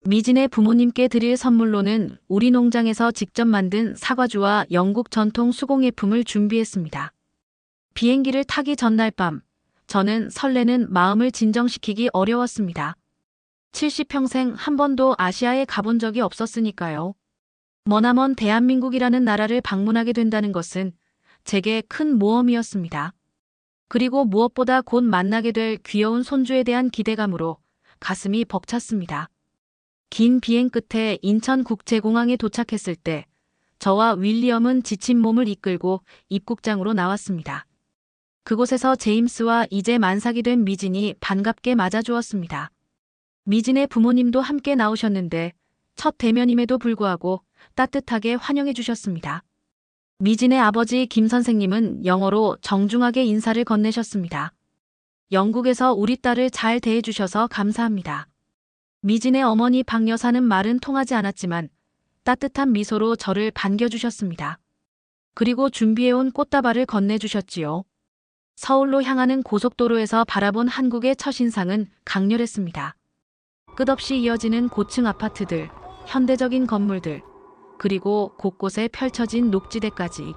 미진의 부모님께 드릴 선물로는 우리 농장에서 직접 만든 사과주와 영국 전통 수공예품을 준비했습니다. 비행기를 타기 전날 밤, 저는 설레는 마음을 진정시키기 어려웠습니다. 70평생 한 번도 아시아에 가본 적이 없었으니까요. 머나먼 대한민국이라는 나라를 방문하게 된다는 것은 제게 큰 모험이었습니다. 그리고 무엇보다 곧 만나게 될 귀여운 손주에 대한 기대감으로 가슴이 벅찼습니다. 긴 비행 끝에 인천국제공항에 도착했을 때 저와 윌리엄은 지친 몸을 이끌고 입국장으로 나왔습니다. 그곳에서 제임스와 이제 만삭이 된 미진이 반갑게 맞아주었습니다. 미진의 부모님도 함께 나오셨는데 첫 대면임에도 불구하고 따뜻하게 환영해 주셨습니다. 미진의 아버지 김 선생님은 영어로 정중하게 인사를 건네셨습니다. 영국에서 우리 딸을 잘 대해주셔서 감사합니다. 미진의 어머니 박 여사는 말은 통하지 않았지만 따뜻한 미소로 저를 반겨주셨습니다. 그리고 준비해온 꽃다발을 건네주셨지요. 서울로 향하는 고속도로에서 바라본 한국의 첫인상은 강렬했습니다. 끝없이 이어지는 고층 아파트들, 현대적인 건물들, 그리고 곳곳에 펼쳐진 녹지대까지.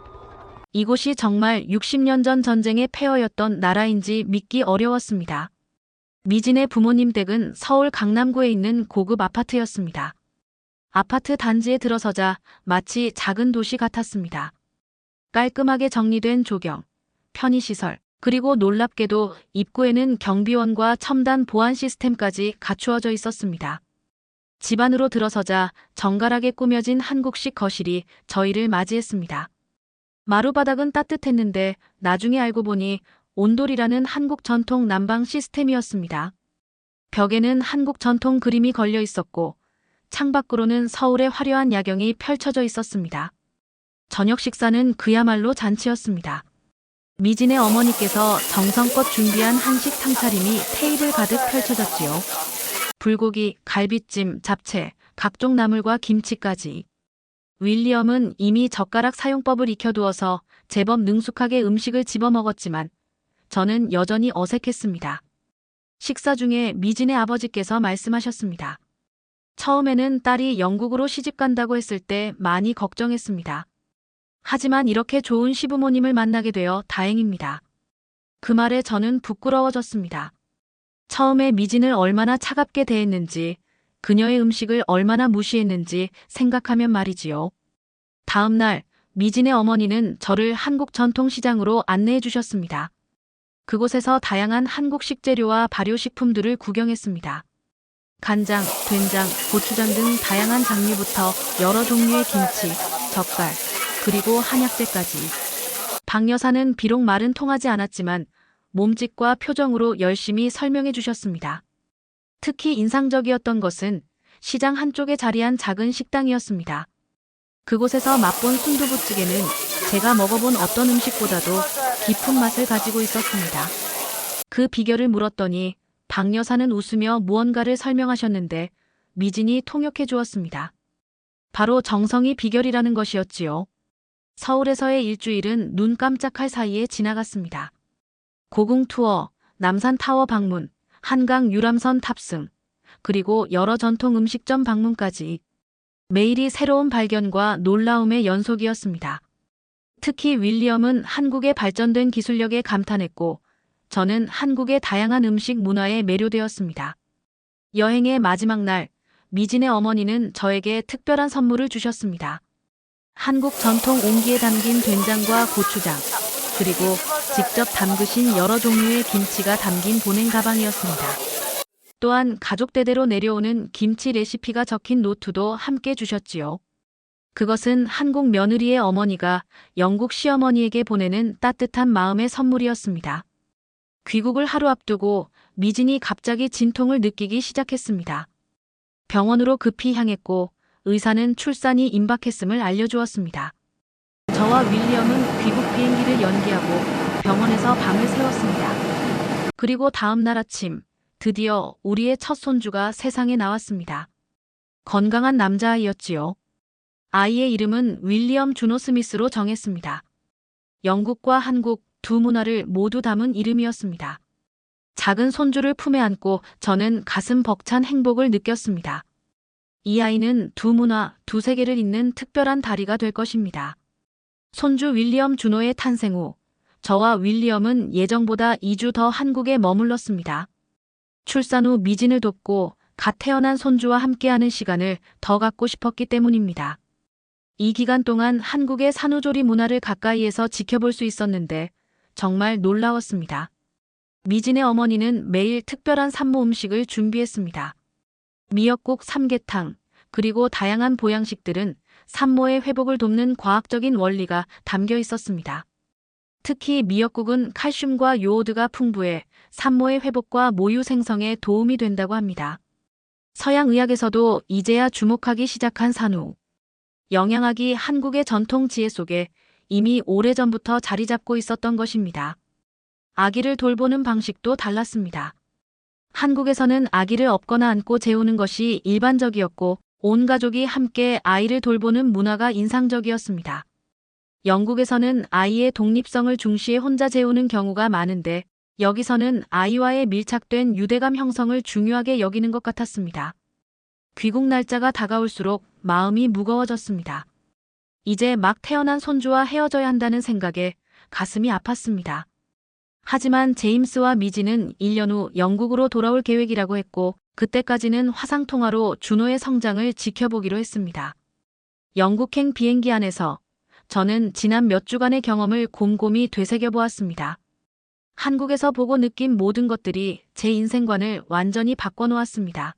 이곳이 정말 60년 전 전쟁의 폐허였던 나라인지 믿기 어려웠습니다. 미진의 부모님 댁은 서울 강남구에 있는 고급 아파트였습니다. 아파트 단지에 들어서자 마치 작은 도시 같았습니다. 깔끔하게 정리된 조경, 편의시설, 그리고 놀랍게도 입구에는 경비원과 첨단 보안 시스템까지 갖추어져 있었습니다. 집 안으로 들어서자 정갈하게 꾸며진 한국식 거실이 저희를 맞이했습니다. 마루바닥은 따뜻했는데 나중에 알고 보니 온돌이라는 한국 전통 난방 시스템이었습니다. 벽에는 한국 전통 그림이 걸려 있었고 창밖으로는 서울의 화려한 야경이 펼쳐져 있었습니다. 저녁 식사는 그야말로 잔치였습니다. 미진의 어머니께서 정성껏 준비한 한식 상차림이 테이블 가득 펼쳐졌지요. 불고기, 갈비찜, 잡채, 각종 나물과 김치까지. 윌리엄은 이미 젓가락 사용법을 익혀두어서 제법 능숙하게 음식을 집어먹었지만 저는 여전히 어색했습니다. 식사 중에 미진의 아버지께서 말씀하셨습니다. 처음에는 딸이 영국으로 시집간다고 했을 때 많이 걱정했습니다. 하지만 이렇게 좋은 시부모님을 만나게 되어 다행입니다. 그 말에 저는 부끄러워졌습니다. 처음에 미진을 얼마나 차갑게 대했는지, 그녀의 음식을 얼마나 무시했는지 생각하면 말이지요. 다음 날 미진의 어머니는 저를 한국 전통시장으로 안내해 주셨습니다. 그곳에서 다양한 한국 식재료와 발효식품들을 구경했습니다. 간장, 된장, 고추장 등 다양한 장류부터 여러 종류의 김치, 젓갈, 그리고 한약재까지. 박 여사는 비록 말은 통하지 않았지만 몸짓과 표정으로 열심히 설명해 주셨습니다. 특히 인상적이었던 것은 시장 한쪽에 자리한 작은 식당이었습니다. 그곳에서 맛본 순두부찌개는 제가 먹어본 어떤 음식보다도 깊은 맛을 가지고 있었습니다. 그 비결을 물었더니 박 여사는 웃으며 무언가를 설명하셨는데 미진이 통역해 주었습니다. 바로 정성이 비결이라는 것이었지요. 서울에서의 일주일은 눈 깜짝할 사이에 지나갔습니다. 고궁 투어, 남산타워 방문, 한강 유람선 탑승, 그리고 여러 전통 음식점 방문까지 매일이 새로운 발견과 놀라움의 연속이었습니다. 특히 윌리엄은 한국의 발전된 기술력에 감탄했고 저는 한국의 다양한 음식 문화에 매료되었습니다. 여행의 마지막 날, 미진의 어머니는 저에게 특별한 선물을 주셨습니다. 한국 전통 옹기에 담긴 된장과 고추장, 그리고 직접 담그신 여러 종류의 김치가 담긴 보냉 가방이었습니다. 또한 가족 대대로 내려오는 김치 레시피가 적힌 노트도 함께 주셨지요. 그것은 한국 며느리의 어머니가 영국 시어머니에게 보내는 따뜻한 마음의 선물이었습니다. 귀국을 하루 앞두고 미진이 갑자기 진통을 느끼기 시작했습니다. 병원으로 급히 향했고 의사는 출산이 임박했음을 알려주었습니다. 저와 윌리엄은 귀국 비행기를 연기하고 병원에서 밤을 새웠습니다. 그리고 다음 날 아침 드디어 우리의 첫 손주가 세상에 나왔습니다. 건강한 남자아이였지요. 아이의 이름은 윌리엄 주노 스미스로 정했습니다. 영국과 한국 두 문화를 모두 담은 이름이었습니다. 작은 손주를 품에 안고 저는 가슴 벅찬 행복을 느꼈습니다. 이 아이는 두 문화, 두 세계를 잇는 특별한 다리가 될 것입니다. 손주 윌리엄 주노의 탄생 후 저와 윌리엄은 예정보다 2주 더 한국에 머물렀습니다. 출산 후 미진을 돕고 갓 태어난 손주와 함께하는 시간을 더 갖고 싶었기 때문입니다. 이 기간 동안 한국의 산후조리 문화를 가까이에서 지켜볼 수 있었는데 정말 놀라웠습니다. 미진의 어머니는 매일 특별한 산모 음식을 준비했습니다. 미역국, 삼계탕, 그리고 다양한 보양식들은 산모의 회복을 돕는 과학적인 원리가 담겨 있었습니다. 특히 미역국은 칼슘과 요오드가 풍부해 산모의 회복과 모유 생성에 도움이 된다고 합니다. 서양 의학에서도 이제야 주목하기 시작한 산후 영양학이 한국의 전통 지혜 속에 이미 오래전부터 자리 잡고 있었던 것입니다. 아기를 돌보는 방식도 달랐습니다. 한국에서는 아기를 업거나 안고 재우는 것이 일반적이었고 온 가족이 함께 아이를 돌보는 문화가 인상적이었습니다. 영국에서는 아이의 독립성을 중시해 혼자 재우는 경우가 많은데 여기서는 아이와의 밀착된 유대감 형성을 중요하게 여기는 것 같았습니다. 귀국 날짜가 다가올수록 마음이 무거워졌습니다. 이제 막 태어난 손주와 헤어져야 한다는 생각에 가슴이 아팠습니다. 하지만 제임스와 미지는 1년 후 영국으로 돌아올 계획이라고 했고 그때까지는 화상통화로 준호의 성장을 지켜보기로 했습니다. 영국행 비행기 안에서 저는 지난 몇 주간의 경험을 곰곰이 되새겨보았습니다. 한국에서 보고 느낀 모든 것들이 제 인생관을 완전히 바꿔놓았습니다.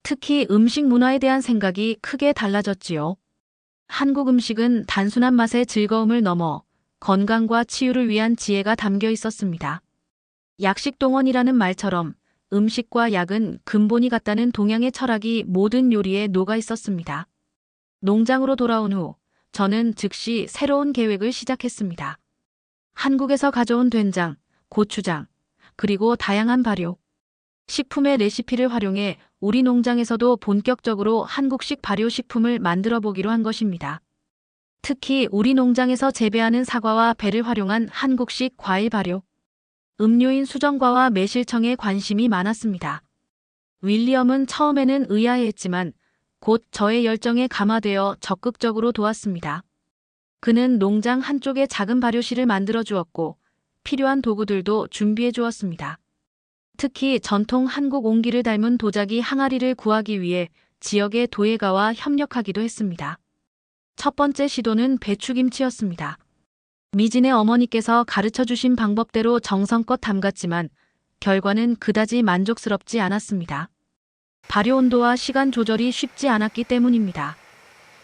특히 음식 문화에 대한 생각이 크게 달라졌지요. 한국 음식은 단순한 맛의 즐거움을 넘어 건강과 치유를 위한 지혜가 담겨 있었습니다. 약식동원이라는 말처럼 음식과 약은 근본이 같다는 동양의 철학이 모든 요리에 녹아 있었습니다. 농장으로 돌아온 후 저는 즉시 새로운 계획을 시작했습니다. 한국에서 가져온 된장, 고추장, 그리고 다양한 발효, 식품의 레시피를 활용해 우리 농장에서도 본격적으로 한국식 발효식품을 만들어 보기로 한 것입니다. 특히 우리 농장에서 재배하는 사과와 배를 활용한 한국식 과일 발효, 음료인 수정과와 매실청에 관심이 많았습니다. 윌리엄은 처음에는 의아해했지만 곧 저의 열정에 감화되어 적극적으로 도왔습니다. 그는 농장 한쪽에 작은 발효실을 만들어 주었고 필요한 도구들도 준비해 주었습니다. 특히 전통 한국 옹기를 닮은 도자기 항아리를 구하기 위해 지역의 도예가와 협력하기도 했습니다. 첫 번째 시도는 배추김치였습니다. 미진의 어머니께서 가르쳐 주신 방법대로 정성껏 담갔지만 결과는 그다지 만족스럽지 않았습니다. 발효 온도와 시간 조절이 쉽지 않았기 때문입니다.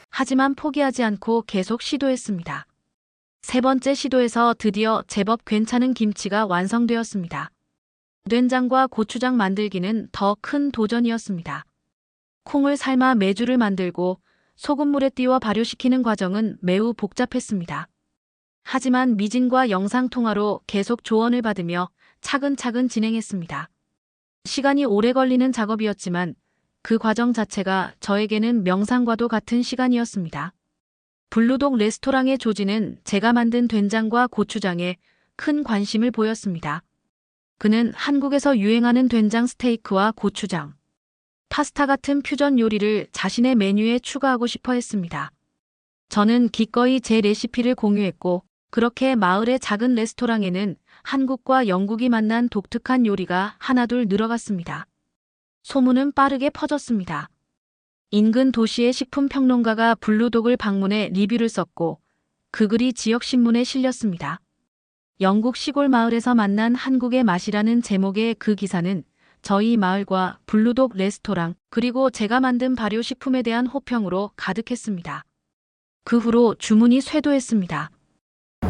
하지만 포기하지 않고 계속 시도했습니다. 세 번째 시도에서 드디어 제법 괜찮은 김치가 완성되었습니다. 된장과 고추장 만들기는 더 큰 도전이었습니다. 콩을 삶아 메주를 만들고 소금물에 띄워 발효시키는 과정은 매우 복잡했습니다. 하지만 미진과 영상통화로 계속 조언을 받으며 차근차근 진행했습니다. 시간이 오래 걸리는 작업이었지만 그 과정 자체가 저에게는 명상과도 같은 시간이었습니다. 블루독 레스토랑의 조지는 제가 만든 된장과 고추장에 큰 관심을 보였습니다. 그는 한국에서 유행하는 된장 스테이크와 고추장, 파스타 같은 퓨전 요리를 자신의 메뉴에 추가하고 싶어 했습니다. 저는 기꺼이 제 레시피를 공유했고 그렇게 마을의 작은 레스토랑에는 한국과 영국이 만난 독특한 요리가 하나둘 늘어갔습니다. 소문은 빠르게 퍼졌습니다. 인근 도시의 식품평론가가 블루독을 방문해 리뷰를 썼고 그 글이 지역신문에 실렸습니다. 영국 시골 마을에서 만난 한국의 맛이라는 제목의 그 기사는 저희 마을과 블루독 레스토랑 그리고 제가 만든 발효식품에 대한 호평으로 가득했습니다. 그 후로 주문이 쇄도했습니다.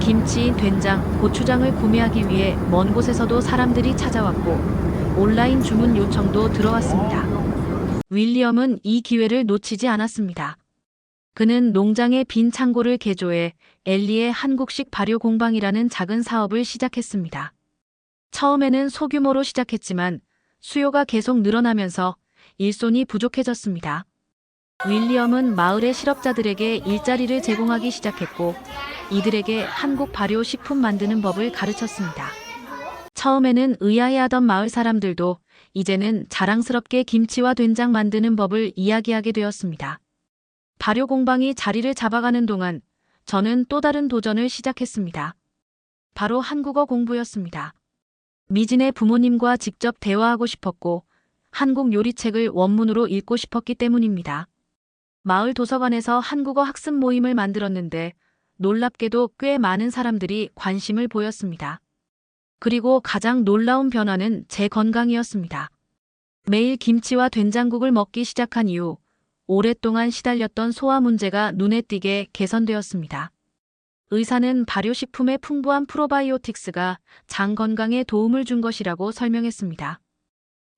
김치, 된장, 고추장을 구매하기 위해 먼 곳에서도 사람들이 찾아왔고 온라인 주문 요청도 들어왔습니다. 윌리엄은 이 기회를 놓치지 않았습니다. 그는 농장의 빈 창고를 개조해 엘리의 한국식 발효 공방이라는 작은 사업을 시작했습니다. 처음에는 소규모로 시작했지만 수요가 계속 늘어나면서 일손이 부족해졌습니다. 윌리엄은 마을의 실업자들에게 일자리를 제공하기 시작했고 이들에게 한국 발효 식품 만드는 법을 가르쳤습니다. 처음에는 의아해하던 마을 사람들도 이제는 자랑스럽게 김치와 된장 만드는 법을 이야기하게 되었습니다. 발효 공방이 자리를 잡아가는 동안 저는 또 다른 도전을 시작했습니다. 바로 한국어 공부였습니다. 미진의 부모님과 직접 대화하고 싶었고 한국 요리책을 원문으로 읽고 싶었기 때문입니다. 마을 도서관에서 한국어 학습 모임을 만들었는데 놀랍게도 꽤 많은 사람들이 관심을 보였습니다. 그리고 가장 놀라운 변화는 제 건강이었습니다. 매일 김치와 된장국을 먹기 시작한 이후 오랫동안 시달렸던 소화 문제가 눈에 띄게 개선되었습니다. 의사는 발효식품의 풍부한 프로바이오틱스가 장 건강에 도움을 준 것이라고 설명했습니다.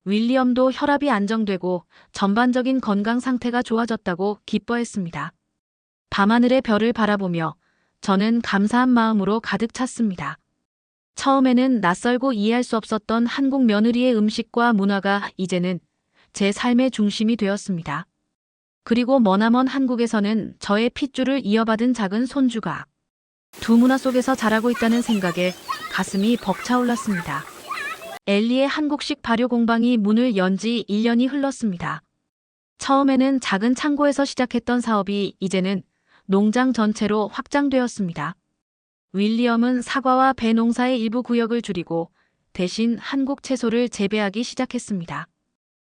윌리엄도 혈압이 안정되고 전반적인 건강 상태가 좋아졌다고 기뻐했습니다. 밤하늘의 별을 바라보며 저는 감사한 마음으로 가득 찼습니다. 처음에는 낯설고 이해할 수 없었던 한국 며느리의 음식과 문화가 이제는 제 삶의 중심이 되었습니다. 그리고 머나먼 한국에서는 저의 핏줄을 이어받은 작은 손주가 두 문화 속에서 자라고 있다는 생각에 가슴이 벅차올랐습니다. 엘리의 한국식 발효 공방이 문을 연 지 1년이 흘렀습니다. 처음에는 작은 창고에서 시작했던 사업이 이제는 농장 전체로 확장되었습니다. 윌리엄은 사과와 배 농사의 일부 구역을 줄이고 대신 한국 채소를 재배하기 시작했습니다.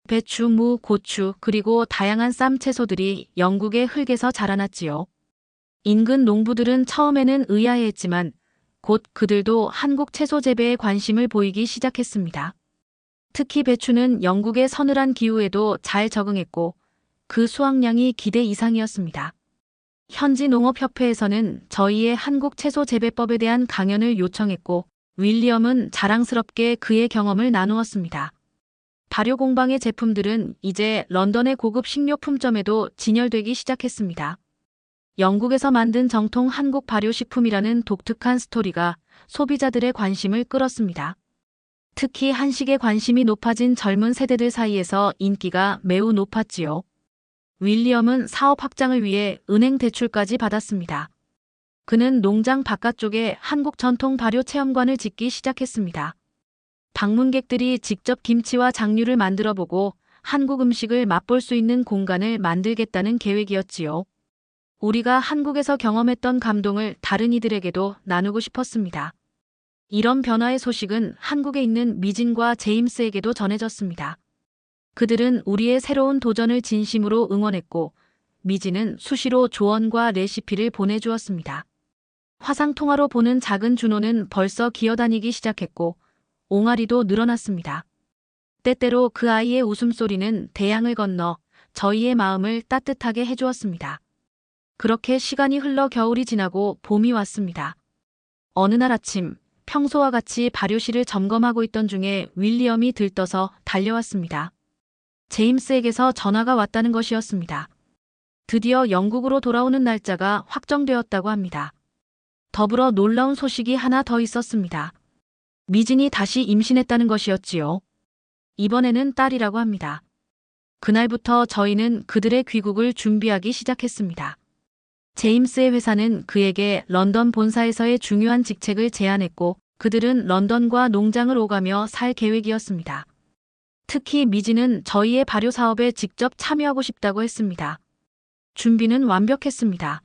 배추, 무, 고추, 그리고 다양한 쌈 채소들이 영국의 흙에서 자라났지요. 인근 농부들은 처음에는 의아해했지만 곧 그들도 한국 채소 재배에 관심을 보이기 시작했습니다. 특히 배추는 영국의 서늘한 기후에도 잘 적응했고 그 수확량이 기대 이상이었습니다. 현지 농업협회에서는 저희의 한국 채소 재배법에 대한 강연을 요청했고 윌리엄은 자랑스럽게 그의 경험을 나누었습니다. 발효 공방의 제품들은 이제 런던의 고급 식료품점에도 진열되기 시작했습니다. 영국에서 만든 정통 한국 발효식품이라는 독특한 스토리가 소비자들의 관심을 끌었습니다. 특히 한식에 관심이 높아진 젊은 세대들 사이에서 인기가 매우 높았지요. 윌리엄은 사업 확장을 위해 은행 대출까지 받았습니다. 그는 농장 바깥쪽에 한국 전통 발효 체험관을 짓기 시작했습니다. 방문객들이 직접 김치와 장류를 만들어 보고 한국 음식을 맛볼 수 있는 공간을 만들겠다는 계획이었지요. 우리가 한국에서 경험했던 감동을 다른 이들에게도 나누고 싶었습니다. 이런 변화의 소식은 한국에 있는 미진과 제임스에게도 전해졌습니다. 그들은 우리의 새로운 도전을 진심으로 응원했고 미진은 수시로 조언과 레시피를 보내주었습니다. 화상통화로 보는 작은 준호는 벌써 기어다니기 시작했고 옹알이도 늘어났습니다. 때때로 그 아이의 웃음소리는 대양을 건너 저희의 마음을 따뜻하게 해주었습니다. 그렇게 시간이 흘러 겨울이 지나고 봄이 왔습니다. 어느 날 아침 평소와 같이 발효실을 점검하고 있던 중에 윌리엄이 들떠서 달려왔습니다. 제임스에게서 전화가 왔다는 것이었습니다. 드디어 영국으로 돌아오는 날짜가 확정되었다고 합니다. 더불어 놀라운 소식이 하나 더 있었습니다. 미진이 다시 임신했다는 것이었지요. 이번에는 딸이라고 합니다. 그날부터 저희는 그들의 귀국을 준비하기 시작했습니다. 제임스의 회사는 그에게 런던 본사에서의 중요한 직책을 제안했고 그들은 런던과 농장을 오가며 살 계획이었습니다. 특히 미진은 저희의 발효 사업에 직접 참여하고 싶다고 했습니다. 준비는 완벽했습니다.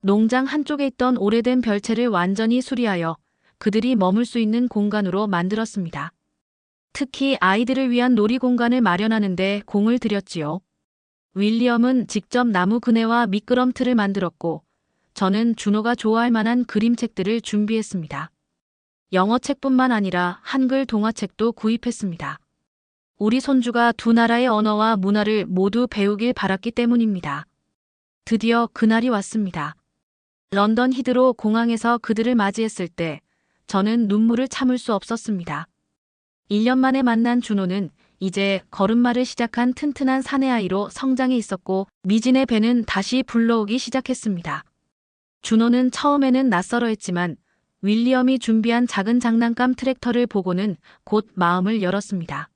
농장 한쪽에 있던 오래된 별채를 완전히 수리하여 그들이 머물 수 있는 공간으로 만들었습니다. 특히 아이들을 위한 놀이 공간을 마련하는 데 공을 들였지요. 윌리엄은 직접 나무 그네와 미끄럼틀을 만들었고 저는 준호가 좋아할 만한 그림책들을 준비했습니다. 영어책뿐만 아니라 한글 동화책도 구입했습니다. 우리 손주가 두 나라의 언어와 문화를 모두 배우길 바랐기 때문입니다. 드디어 그날이 왔습니다. 런던 히드로 공항에서 그들을 맞이했을 때 저는 눈물을 참을 수 없었습니다. 1년 만에 만난 준호는 이제 걸음마를 시작한 튼튼한 사내아이로 성장해 있었고 미진의 배는 다시 불러오기 시작했습니다. 준호는 처음에는 낯설어했지만 윌리엄이 준비한 작은 장난감 트랙터를 보고는 곧 마음을 열었습니다.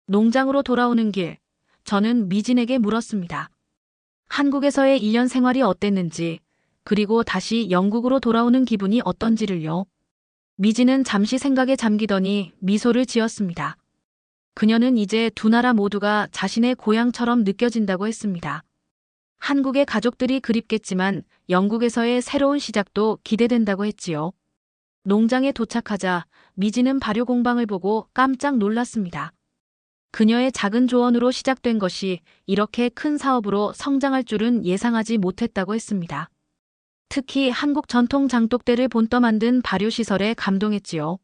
농장으로 돌아오는 길, 저는 미진에게 물었습니다. 한국에서의 1년 생활이 어땠는지, 그리고 다시 영국으로 돌아오는 기분이 어떤지를요. 미진은 잠시 생각에 잠기더니 미소를 지었습니다. 그녀는 이제 두 나라 모두가 자신의 고향처럼 느껴진다고 했습니다. 한국의 가족들이 그립겠지만 영국에서의 새로운 시작도 기대된다고 했지요. 농장에 도착하자 미진은 발효 공방을 보고 깜짝 놀랐습니다. 그녀의 작은 조언으로 시작된 것이 이렇게 큰 사업으로 성장할 줄은 예상하지 못했다고 했습니다. 특히 한국 전통 장독대를 본떠 만든 발효시설에 감동했지요.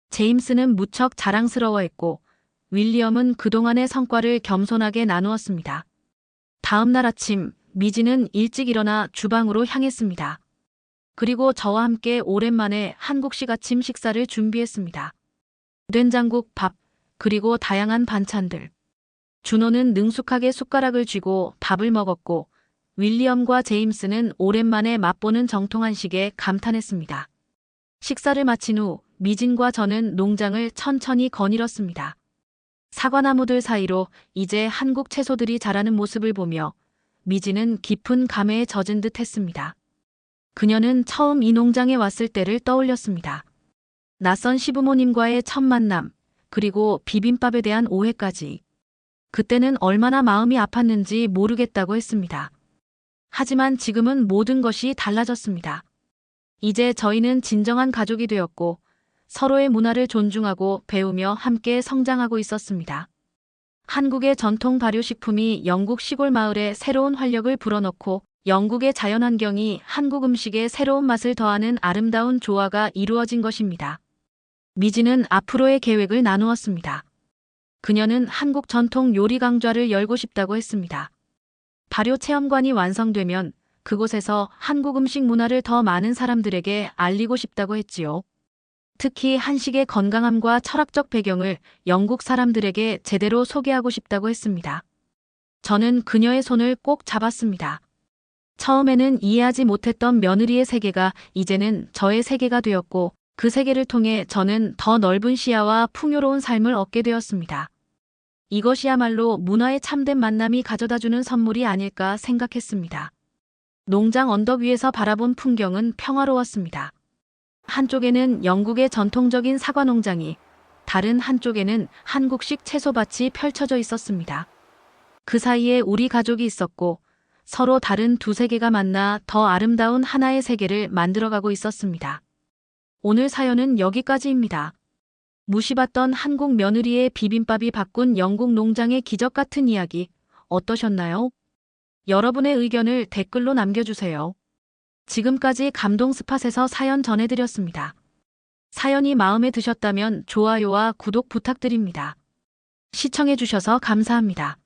제임스는 무척 자랑스러워했고 윌리엄은 그동안의 성과를 겸손하게 나누었습니다. 다음 날 아침 미진은 일찍 일어나 주방으로 향했습니다. 그리고 저와 함께 오랜만에 한국식 아침 식사를 준비했습니다. 된장국, 밥, 그리고 다양한 반찬들. 준호는 능숙하게 숟가락을 쥐고 밥을 먹었고 윌리엄과 제임스는 오랜만에 맛보는 정통 한식에 감탄했습니다. 식사를 마친 후 미진과 저는 농장을 천천히 거닐었습니다. 사과나무들 사이로 이제 한국 채소들이 자라는 모습을 보며 미진은 깊은 감회에 젖은 듯 했습니다. 그녀는 처음 이 농장에 왔을 때를 떠올렸습니다. 낯선 시부모님과의 첫 만남, 그리고 비빔밥에 대한 오해까지. 그때는 얼마나 마음이 아팠는지 모르겠다고 했습니다. 하지만 지금은 모든 것이 달라졌습니다. 이제 저희는 진정한 가족이 되었고 서로의 문화를 존중하고 배우며 함께 성장하고 있었습니다. 한국의 전통 발효식품이 영국 시골 마을에 새로운 활력을 불어넣고 영국의 자연환경이 한국 음식에 새로운 맛을 더하는 아름다운 조화가 이루어진 것입니다. 미지는 앞으로의 계획을 나누었습니다. 그녀는 한국 전통 요리 강좌를 열고 싶다고 했습니다. 발효 체험관이 완성되면 그곳에서 한국 음식 문화를 더 많은 사람들에게 알리고 싶다고 했지요. 특히 한식의 건강함과 철학적 배경을 영국 사람들에게 제대로 소개하고 싶다고 했습니다. 저는 그녀의 손을 꼭 잡았습니다. 처음에는 이해하지 못했던 며느리의 세계가 이제는 저의 세계가 되었고 그 세계를 통해 저는 더 넓은 시야와 풍요로운 삶을 얻게 되었습니다. 이것이야말로 문화의 참된 만남이 가져다주는 선물이 아닐까 생각했습니다. 농장 언덕 위에서 바라본 풍경은 평화로웠습니다. 한쪽에는 영국의 전통적인 사과 농장이, 다른 한쪽에는 한국식 채소밭이 펼쳐져 있었습니다. 그 사이에 우리 가족이 있었고 서로 다른 두 세계가 만나 더 아름다운 하나의 세계를 만들어가고 있었습니다. 오늘 사연은 여기까지입니다. 무시받던 한국 며느리의 비빔밥이 바꾼 영국 농장의 기적 같은 이야기 어떠셨나요? 여러분의 의견을 댓글로 남겨주세요. 지금까지 감동 스팟에서 사연 전해드렸습니다. 사연이 마음에 드셨다면 좋아요와 구독 부탁드립니다. 시청해주셔서 감사합니다.